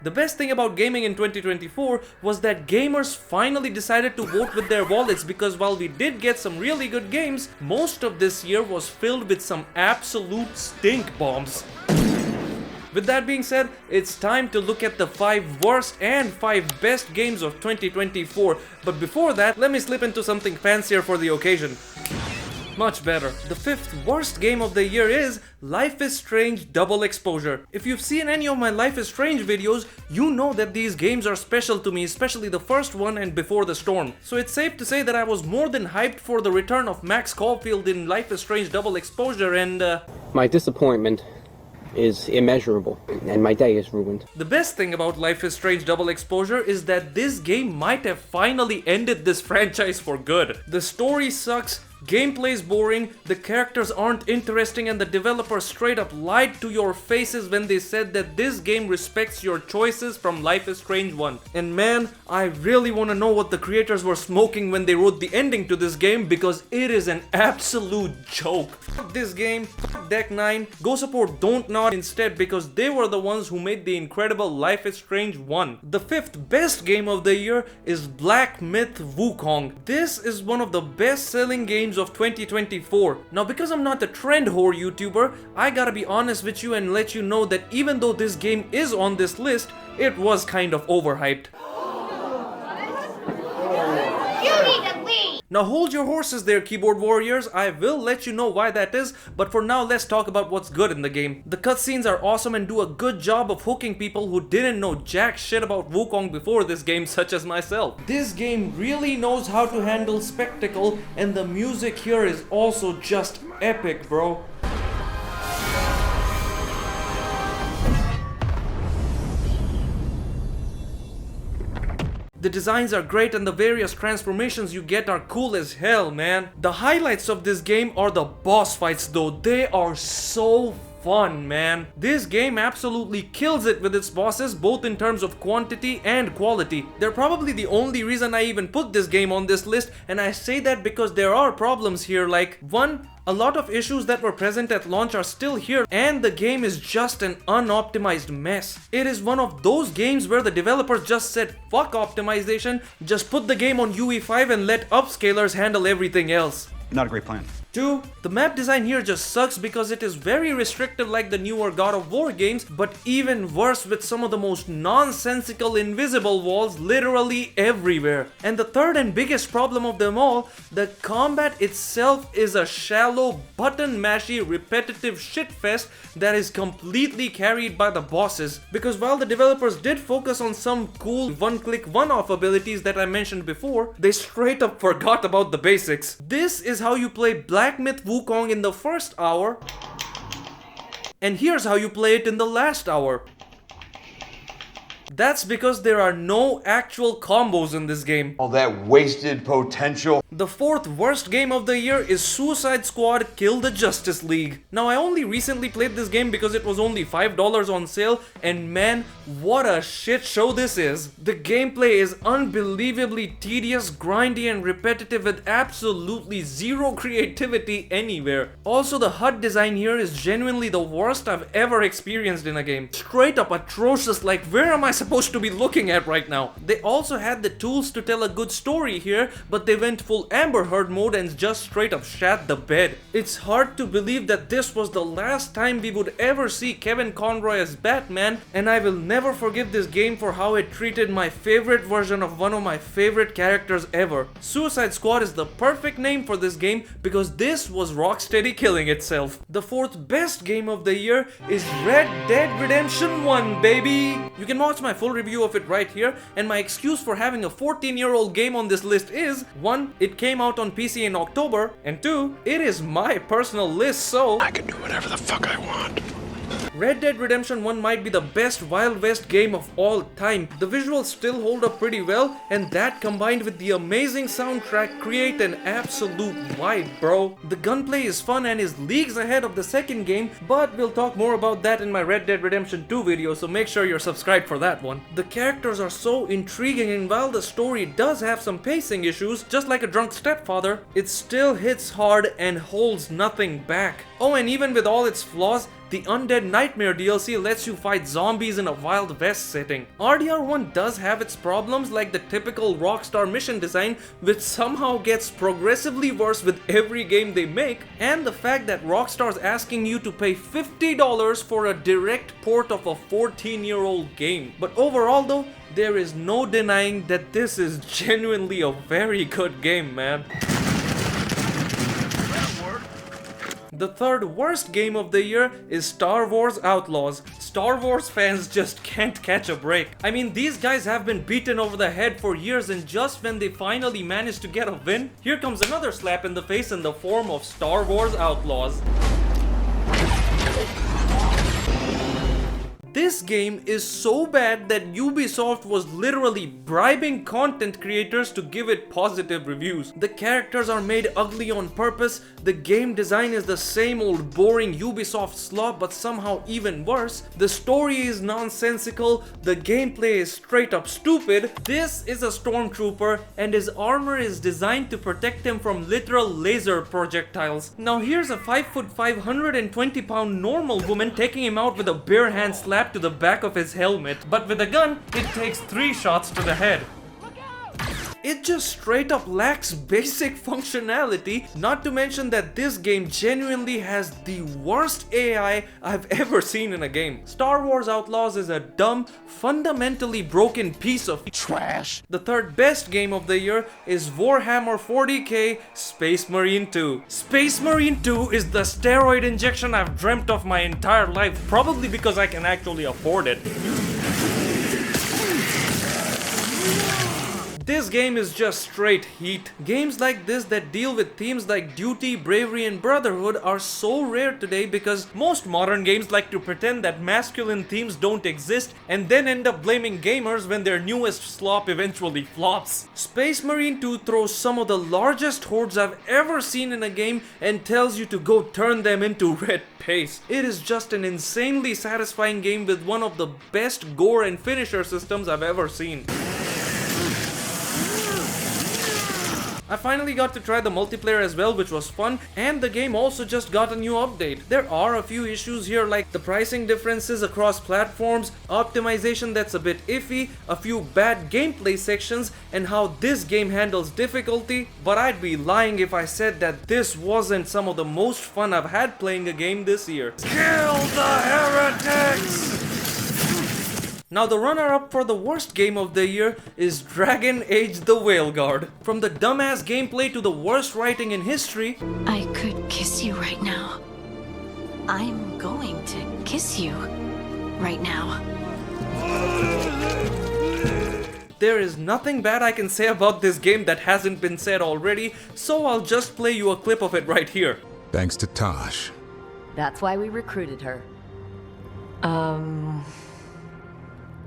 The best thing about gaming in 2024 was that gamers finally decided to vote with their wallets, because while we did get some really good games, most of this year was filled with some absolute stink bombs. With that being said, it's time to look at the 5 worst and 5 best games of 2024. But before that, let me slip into something fancier for the occasion. Much better. The 5th worst game of the year is Life is Strange Double Exposure. If you've seen any of my Life is Strange videos, you know that these games are special to me, especially the first one and Before the Storm. So it's safe to say that I was more than hyped for the return of Max Caulfield in Life is Strange Double Exposure, and my disappointment is immeasurable, and my day is ruined. The best thing about Life is Strange Double Exposure is that this game might have finally ended this franchise for good. The story sucks, gameplay is boring, the characters aren't interesting, and the developers straight up lied to your faces when they said that this game respects your choices from Life is Strange 1. And man, I really want to know what the creators were smoking when they wrote the ending to this game, because it is an absolute joke. Fuck this game, fuck Deck 9, go support Don't Nod instead, because they were the ones who made the incredible Life is Strange 1. The 5th best game of the year is Black Myth Wukong. This is one of the best selling games of 2024. Now, because I'm not a trend whore YouTuber, I gotta be honest with you and let you know that even though this game is on this list, it was kind of overhyped. Now hold your horses there, keyboard warriors, I will let you know why that is, but for now let's talk about what's good in the game. The cutscenes are awesome and do a good job of hooking people who didn't know jack shit about Wukong before this game, such as myself. This game really knows how to handle spectacle, and the music here is also just epic, bro. The designs are great and the various transformations you get are cool as hell, man. The highlights of this game are the boss fights though. They are so fun, man. This game absolutely kills it with its bosses, both in terms of quantity and quality. They're probably the only reason I even put this game on this list, and I say that because there are problems here, like 1. A lot of issues that were present at launch are still here, and the game is just an unoptimized mess. It is one of those games where the developers just said fuck optimization, just put the game on UE5 and let upscalers handle everything else. Not a great plan. 2. The map design here just sucks because it is very restrictive like the newer God of War games, but even worse with some of the most nonsensical invisible walls literally everywhere. And the 3rd and biggest problem of them all, the combat itself is a shallow, button-mashy, repetitive shitfest that is completely carried by the bosses. Because while the developers did focus on some cool one-click one-off abilities that I mentioned before, they straight up forgot about the basics. This is how you play Black Myth Wukong in the first hour, and here's how you play it in the last hour. That's because there are no actual combos in this game. All that wasted potential. The 4th worst game of the year is Suicide Squad Kill the Justice League. Now, I only recently played this game because it was only $5 on sale, and man, what a shit show this is. The gameplay is unbelievably tedious, grindy, and repetitive with absolutely zero creativity anywhere. Also, the HUD design here is genuinely the worst I've ever experienced in a game. Straight up atrocious, like where am I supposed to be looking at right now? They also had the tools to tell a good story here, but they went full Amber Heard mode and just straight up shat the bed. It's hard to believe that this was the last time we would ever see Kevin Conroy as Batman, and I will never forgive this game for how it treated my favorite version of one of my favorite characters ever. Suicide Squad is the perfect name for this game because this was Rocksteady killing itself. The 4th best game of the year is Red Dead Redemption 1, baby! You can watch my full review of it right here, and my excuse for having a 14-year-old game on this list is 1. It came out on PC in October, and 2. It is my personal list, so I can do whatever the fuck I want. Red Dead Redemption 1 might be the best Wild West game of all time. The visuals still hold up pretty well, and that combined with the amazing soundtrack create an absolute vibe, bro. The gunplay is fun and is leagues ahead of the second game, but we'll talk more about that in my Red Dead Redemption 2 video, so make sure you're subscribed for that one. The characters are so intriguing, and while the story does have some pacing issues, just like a drunk stepfather, it still hits hard and holds nothing back. Oh, and even with all its flaws, the undead night Nightmare DLC lets you fight zombies in a Wild West setting. RDR1 does have its problems, like the typical Rockstar mission design, which somehow gets progressively worse with every game they make, and the fact that Rockstar's asking you to pay $50 for a direct port of a 14-year-old game. But overall though, there is no denying that this is genuinely a very good game, man. The third worst game of the year is Star Wars Outlaws. Star Wars fans just can't catch a break. I mean, these guys have been beaten over the head for years, and just when they finally managed to get a win, here comes another slap in the face in the form of Star Wars Outlaws. This game is so bad that Ubisoft was literally bribing content creators to give it positive reviews. The characters are made ugly on purpose, the game design is the same old boring Ubisoft slop but somehow even worse, the story is nonsensical, the gameplay is straight up stupid. This is a stormtrooper and his armor is designed to protect him from literal laser projectiles. Now here's a 5'5", 120-pound normal woman taking him out with a bare hand slap to the back of his helmet, but with a gun, it takes 3 shots to the head. It just straight up lacks basic functionality, not to mention that this game genuinely has the worst AI I've ever seen in a game. Star Wars Outlaws is a dumb, fundamentally broken piece of trash. The third best game of the year is Warhammer 40k Space Marine 2. Space Marine 2 is the steroid injection I've dreamt of my entire life, probably because I can actually afford it. This game is just straight heat. Games like this that deal with themes like duty, bravery, and brotherhood are so rare today because most modern games like to pretend that masculine themes don't exist and then end up blaming gamers when their newest slop eventually flops. Space Marine 2 throws some of the largest hordes I've ever seen in a game and tells you to go turn them into red paste. It is just an insanely satisfying game with one of the best gore and finisher systems I've ever seen. I finally got to try the multiplayer as well, which was fun, and the game also just got a new update. There are a few issues here like the pricing differences across platforms, optimization that's a bit iffy, a few bad gameplay sections, and how this game handles difficulty, but I'd be lying if I said that this wasn't some of the most fun I've had playing a game this year. Kill the heretics! Now the runner-up for the worst game of the year is Dragon Age the Whaleguard. From the dumbass gameplay to the worst writing in history, I could kiss you right now. I'm going to kiss you right now. there is nothing bad I can say about this game that hasn't been said already, so I'll just play you a clip of it right here. Thanks to Tosh. That's why we recruited her.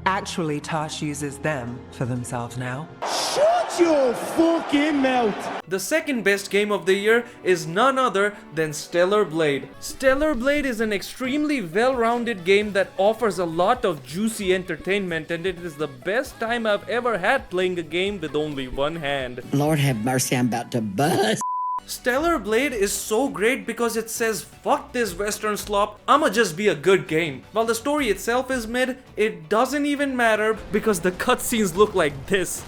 Actually, Tosh uses them for themselves now. Shut your fucking mouth! The second best game of the year is none other than Stellar Blade. Stellar Blade is an extremely well-rounded game that offers a lot of juicy entertainment, and it is the best time I've ever had playing a game with only one hand. Lord have mercy, I'm about to bust. Stellar Blade is so great because it says, fuck this western slop, I'ma just be a good game. While the story itself is mid, it doesn't even matter because the cutscenes look like this.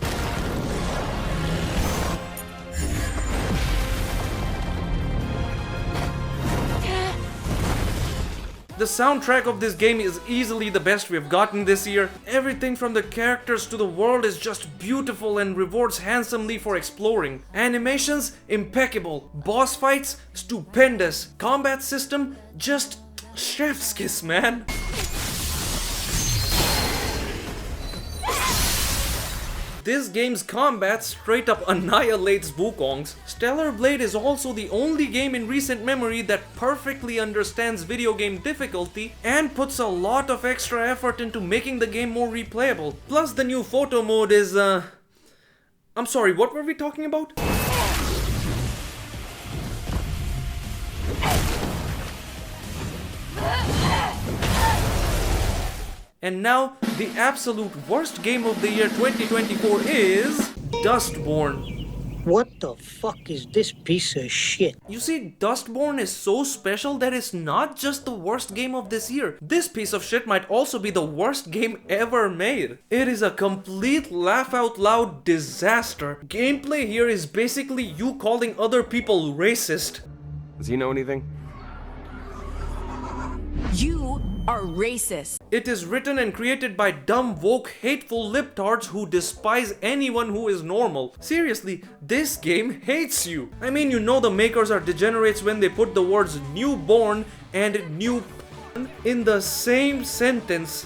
The soundtrack of this game is easily the best we've gotten this year. Everything from the characters to the world is just beautiful and rewards handsomely for exploring. Animations, impeccable. Boss fights, stupendous. Combat system, just chef's kiss, man. This game's combat straight up annihilates Wukong's. Stellar Blade is also the only game in recent memory that perfectly understands video game difficulty and puts a lot of extra effort into making the game more replayable. Plus the new photo mode is I'm sorry, what were we talking about? And now, the absolute worst game of the year 2024 is Dustborn. What the fuck is this piece of shit? You see, Dustborn is so special that it's not just the worst game of this year. This piece of shit might also be the worst game ever made. It is a complete laugh out loud disaster. Gameplay here is basically you calling other people racist. Does he know anything? You are racist. It is written and created by dumb, woke, hateful libtards who despise anyone who is normal. Seriously, this game hates you. I mean, you know the makers are degenerates when they put the words newborn and new in the same sentence.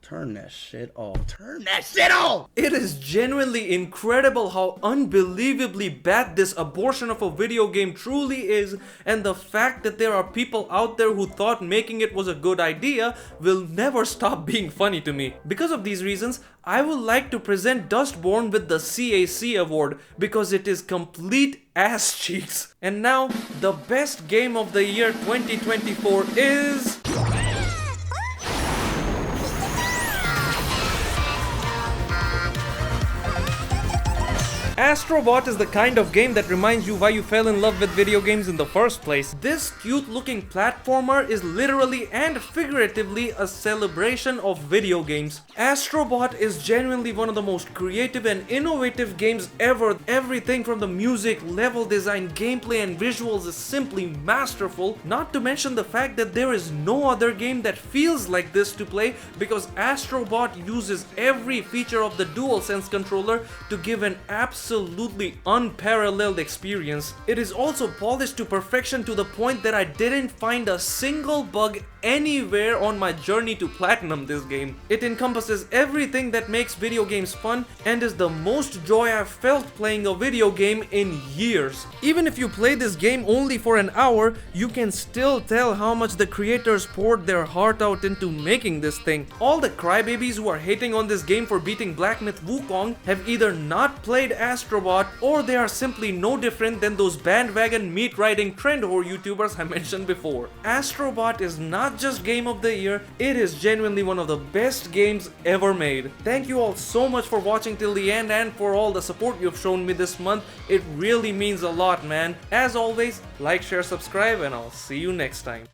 Turn that shit off. Turn that shit off! It is genuinely incredible how unbelievably bad this abortion of a video game truly is, and the fact that there are people out there who thought making it was a good idea will never stop being funny to me. Because of these reasons, I would like to present Dustborn with the CAC award because it is complete ass cheeks. And now, the best game of the year 2024 is... Astrobot is the kind of game that reminds you why you fell in love with video games in the first place. This cute looking platformer is literally and figuratively a celebration of video games. Astrobot is genuinely one of the most creative and innovative games ever. Everything from the music, level design, gameplay and visuals is simply masterful. Not to mention the fact that there is no other game that feels like this to play because Astrobot uses every feature of the DualSense controller to give an absolutely unparalleled experience. It is also polished to perfection to the point that I didn't find a single bug anywhere on my journey to platinum this game. It encompasses everything that makes video games fun and is the most joy I've felt playing a video game in years. Even if you play this game only for an hour, you can still tell how much the creators poured their heart out into making this thing. All the crybabies who are hating on this game for beating Black Myth Wukong have either not played Astrobot or they are simply no different than those bandwagon meat riding trend whore YouTubers I mentioned before. Astrobot is not just game of the year, it is genuinely one of the best games ever made. Thank you all so much for watching till the end and for all the support you've shown me this month. It really means a lot, man. As always, like, share, subscribe, and I'll see you next time.